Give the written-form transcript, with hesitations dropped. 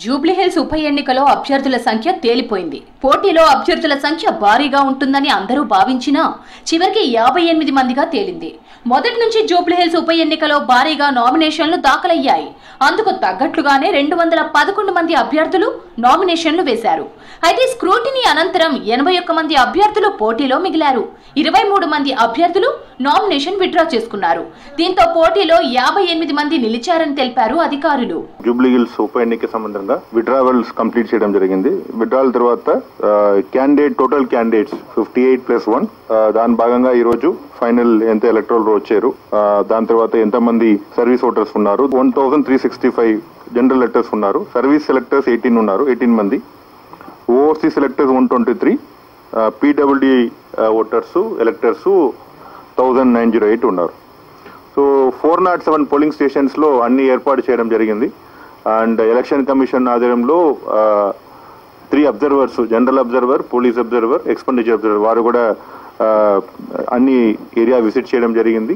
జూబ్లీహిల్స్ ఉప ఎన్నికలో అభ్యర్థుల సంఖ్య తేలిపోయింది. పోటీలో అభ్యర్థుల సంఖ్య భారీగా ఉంటుందని అందరూ భావించినా చివరికి 58 మందిగా తేలింది. మొదటి నుంచి జూబ్లీహిల్స్ ఉప ఎన్నికలో భారీగా నామినేషన్లు దాఖలయ్యాయి. అందుకు తగ్గట్లుగానే 211 మంది అభ్యర్థులు నామినేషన్లు వేశారు. అయితే స్క్రూటినీ అనంతరం 81 మంది అభ్యర్థులు పోటీలో మిగిలారు. 23 మంది అభ్యర్థులు నామినేషన్ విత్డ్రా చేసుకున్నారు. దీంతో పోటీలో 58 మంది నిలిచారని తెలిపారు అధికారులు. జూబ్లీహిల్స్ ఉప ఎన్నిక సంబంధంగా విత్డ్రావల్స్ కంప్లీట్ చేయడం జరిగింది. విత్డ్రావల్ తర్వాత టోటల్ క్యాండిడేట్స్ 58+1 దాని భాగంగా ఈ రోజు ఫైనల్ ఎంత ఎలక్టరల్ రోల్ వచ్చారు, దాని తర్వాత ఎంతమంది సర్వీస్ ఓటర్స్ ఉన్నారు, 1365 జనరల్ ఎలక్టర్స్ ఉన్నారు, సర్వీస్ సెలెక్టర్స్ 18 మంది, overseas selectors 123, PWD voters electors 1908 ఉన్నారు. సో 407 పోలింగ్ స్టేషన్స్ లో అన్ని ఏర్పాటు చేయడం జరిగింది. అండ్ ఎలక్షన్ కమిషన్ ఆధ్వర్యంలో 3 observers, general observer, police observer, expenditure observer వారు కూడా అన్ని ఏరియా విజిట్ చేయడం జరిగింది.